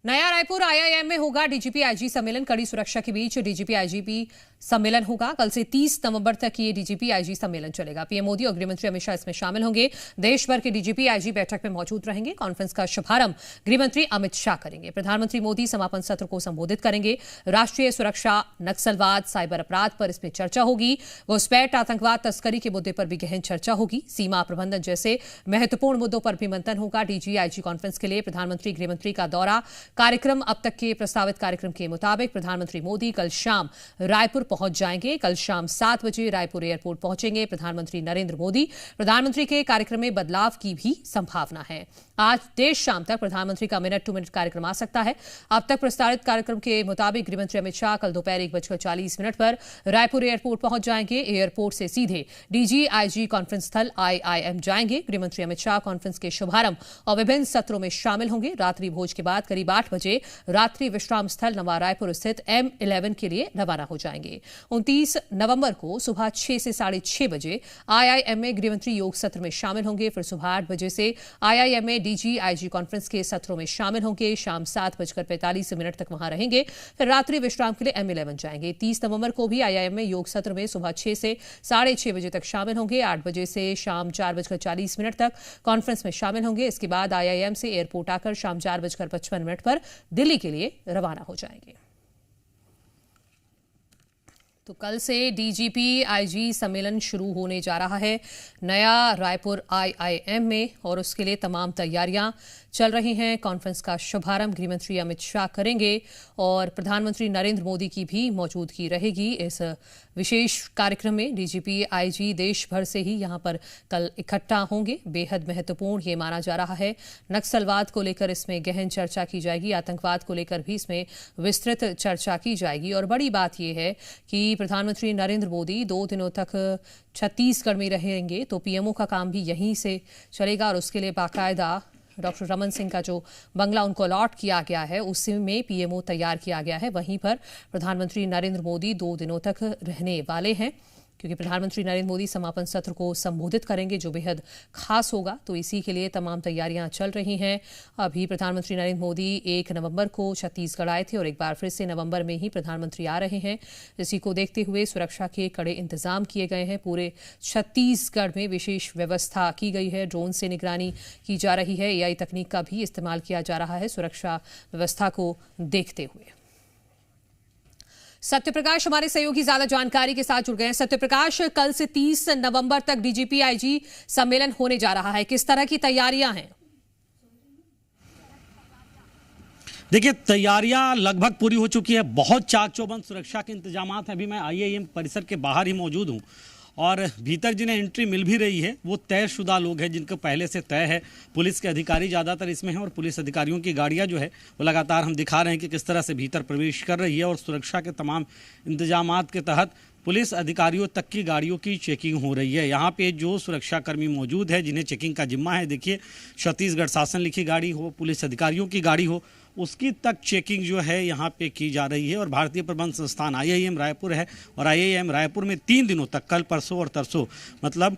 नया रायपुर आईआईएम में होगा डीजीपी आईजी सम्मेलन। कड़ी सुरक्षा के बीच डीजीपी आईजीपी सम्मेलन होगा। कल से 30 नवंबर तक ये डीजीपी आईजी सम्मेलन चलेगा। पीएम मोदी और गृहमंत्री अमित शाह इसमें शामिल होंगे। देश भर के डीजीपी आईजी बैठक में मौजूद रहेंगे। कॉन्फ्रेंस का शुभारंभ गृहमंत्री अमित शाह करेंगे। प्रधानमंत्री मोदी समापन सत्र को संबोधित करेंगे। राष्ट्रीय सुरक्षा, नक्सलवाद, साइबर अपराध पर इसमें चर्चा होगी। घुसपैठ, आतंकवाद, तस्करी के मुद्दे पर भी गहन चर्चा होगी। सीमा प्रबंधन जैसे महत्वपूर्ण मुद्दों पर भी मंथन होगा। डीजी आईजी कॉन्फ्रेंस के लिए प्रधानमंत्री, गृहमंत्री का दौरा। कार्यक्रम अब तक के प्रस्तावित कार्यक्रम के मुताबिक प्रधानमंत्री मोदी कल शाम रायपुर पहुंच जाएंगे। कल शाम 7 बजे रायपुर एयरपोर्ट पहुंचेंगे प्रधानमंत्री नरेंद्र मोदी। प्रधानमंत्री के कार्यक्रम में बदलाव की भी संभावना है। आज देर शाम तक प्रधानमंत्री का मिनट टू मिनट कार्यक्रम आ सकता है। अब तक प्रस्तावित कार्यक्रम के मुताबिक गृहमंत्री अमित शाह कल दोपहर 1:40 पर रायपुर एयरपोर्ट पहुंच जाएंगे। एयरपोर्ट से सीधे डीजी आईजी कॉन्फ्रेंस स्थल आईआईएम जाएंगे। गृहमंत्री अमित शाह कॉन्फ्रेंस के शुभारंभ और विभिन्न सत्रों में शामिल होंगे। रात्रि भोज के बाद करीब 8 बजे रात्रि विश्राम स्थल नवा रायपुर स्थित M11 के लिए रवाना हो जाएंगे। 29 नवंबर को सुबह 6 से 6:30 बजे आईआईएम में गृहमंत्री योग सत्र में शामिल होंगे। फिर सुबह 8 बजे से आईआईएम में डीजी आईजी कॉन्फ्रेंस के सत्रों में शामिल होंगे। शाम 7:45 तक वहां रहेंगे। फिर रात्रि विश्राम के लिए M11 जाएंगे। 30 नवंबर को भी आईआईएम में योग सत्र में सुबह 6 से 6:30 बजे तक शामिल होंगे। 8 बजे से शाम 4:40 तक कॉन्फ्रेंस में शामिल होंगे। इसके बाद आईआईएम से एयरपोर्ट आकर शाम 4:55 पर दिल्ली के लिए रवाना हो जाएंगे। तो कल से डीजीपी आईजी सम्मेलन शुरू होने जा रहा है नया रायपुर आईआईएम में, और उसके लिए तमाम तैयारियां चल रही हैं। कॉन्फ्रेंस का शुभारंभ गृहमंत्री अमित शाह करेंगे और प्रधानमंत्री नरेंद्र मोदी की भी मौजूदगी रहेगी इस विशेष कार्यक्रम में। डीजीपी आईजी देश भर से ही यहां पर कल इकट्ठा होंगे। बेहद महत्वपूर्ण ये माना जा रहा है। नक्सलवाद को लेकर इसमें गहन चर्चा की जाएगी। आतंकवाद को लेकर भी इसमें विस्तृत चर्चा की जाएगी। और बड़ी बात यह है कि प्रधानमंत्री नरेंद्र मोदी 2 दिनों तक छत्तीसगढ़ में रहेंगे, तो पीएमओ का काम भी यहीं से चलेगा। और उसके लिए बाकायदा डॉक्टर रमन सिंह का जो बंगला उनको अलॉट किया गया है उसी में पीएमओ तैयार किया गया है। वहीं पर प्रधानमंत्री नरेंद्र मोदी 2 दिनों तक रहने वाले हैं, क्योंकि प्रधानमंत्री नरेंद्र मोदी समापन सत्र को संबोधित करेंगे जो बेहद खास होगा। तो इसी के लिए तमाम तैयारियां चल रही हैं। अभी प्रधानमंत्री नरेंद्र मोदी 1 नवंबर को छत्तीसगढ़ आए थे और एक बार फिर से नवंबर में ही प्रधानमंत्री आ रहे हैं। इसी को देखते हुए सुरक्षा के कड़े इंतजाम किए गए हैं। पूरे छत्तीसगढ़ में विशेष व्यवस्था की गई है। ड्रोन से निगरानी की जा रही है। एआई तकनीक का भी इस्तेमाल किया जा रहा है सुरक्षा व्यवस्था को देखते हुए। सत्यप्रकाश हमारे सहयोगी ज्यादा जानकारी के साथ जुड़ गए हैं। सत्यप्रकाश, कल से 30 नवंबर तक डीजीपी आईजी सम्मेलन होने जा रहा है, किस तरह की तैयारियां हैं? देखिए, तैयारियां लगभग पूरी हो चुकी है। बहुत चाक चौबंद सुरक्षा के इंतजाम हैं। अभी मैं आईआईएम परिसर के बाहर ही मौजूद हूं और भीतर जिन्हें एंट्री मिल भी रही है वो तयशुदा लोग हैं, जिनको पहले से तय है। पुलिस के अधिकारी ज़्यादातर इसमें हैं और पुलिस अधिकारियों की गाड़ियां जो है वो लगातार हम दिखा रहे हैं कि किस तरह से भीतर प्रवेश कर रही है। और सुरक्षा के तमाम इंतजामात के तहत पुलिस अधिकारियों तक की गाड़ियों की चेकिंग हो रही है। यहाँ पे जो सुरक्षाकर्मी मौजूद है जिन्हें चेकिंग का जिम्मा है, देखिए छत्तीसगढ़ शासन लिखी गाड़ी हो, पुलिस अधिकारियों की गाड़ी हो, उसकी तक चेकिंग जो है यहाँ पे की जा रही है। और भारतीय प्रबंध संस्थान आईआईएम रायपुर है और आईआईएम रायपुर में 3 दिनों तक, कल, परसों और तरसों, मतलब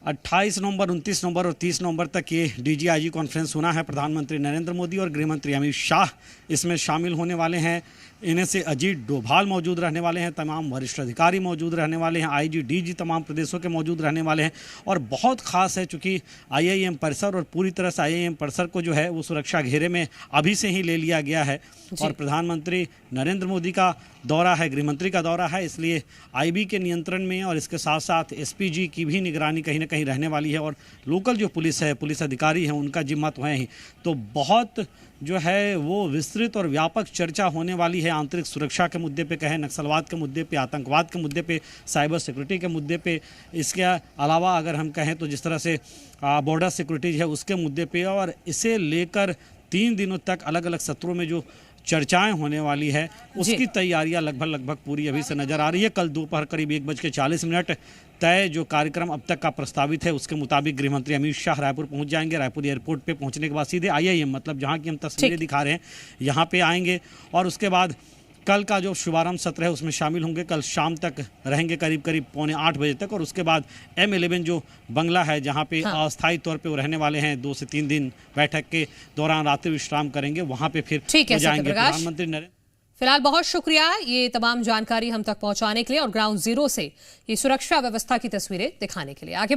28 नवंबर, 29 नवंबर और 30 नवंबर तक ये डीजी आईजी कॉन्फ्रेंस होना है। प्रधानमंत्री नरेंद्र मोदी और गृहमंत्री अमित शाह इसमें शामिल होने वाले हैं। इन्हें से अजीत डोभाल मौजूद रहने वाले हैं। तमाम वरिष्ठ अधिकारी मौजूद रहने वाले हैं। आईजी डीजी तमाम प्रदेशों के मौजूद रहने वाले हैं। और बहुत खास है चूँकि आईआईएम परिसर और पूरी तरह से आईआईएम परिसर को जो है वो सुरक्षा घेरे में अभी से ही ले लिया गया है। और प्रधानमंत्री नरेंद्र मोदी का दौरा है, गृहमंत्री का दौरा है, इसलिए आईबी के नियंत्रण में और इसके साथ साथ एसपीजी की भी निगरानी कहीं ना कहीं रहने वाली है। और लोकल जो पुलिस है, पुलिस अधिकारी हैं, उनका जिम्मा तो है ही। तो बहुत जो है वो विस्तृत और व्यापक चर्चा होने वाली है। आंतरिक सुरक्षा के मुद्दे पे कहें, नक्सलवाद के मुद्दे पे, आतंकवाद के मुद्दे पे, साइबर सिक्योरिटी के मुद्दे पे, इसके अलावा अगर हम कहें तो जिस तरह से बॉर्डर सिक्योरिटी है उसके मुद्दे पे। और इसे लेकर 3 दिनों तक अलग अलग सत्रों में जो चर्चाएं होने वाली है उसकी तैयारियां लगभग पूरी अभी से नजर आ रही है। कल दोपहर करीब 1:40 तय जो कार्यक्रम अब तक का प्रस्तावित है उसके मुताबिक गृहमंत्री अमित शाह रायपुर पहुंच जाएंगे। रायपुर एयरपोर्ट पे पहुंचने के बाद सीधे आईआईएम, मतलब जहां की हम तस्वीरें दिखा रहे हैं, यहां पे आएंगे। और उसके बाद कल का जो शुभारंभ सत्र है उसमें शामिल होंगे। कल शाम तक रहेंगे करीब करीब 7:45 बजे तक, और उसके बाद M11 जो बंगला है जहां पे अस्थायी तौर पे वो रहने वाले हैं, 2 से 3 दिन बैठक के दौरान रात्रि विश्राम करेंगे, वहां पे फिर जाएंगे प्रधानमंत्री नरेंद्र। फिलहाल बहुत शुक्रिया ये तमाम जानकारी हम तक पहुंचाने के लिए और ग्राउंड जीरो से ये सुरक्षा व्यवस्था की तस्वीरें दिखाने के लिए। आगे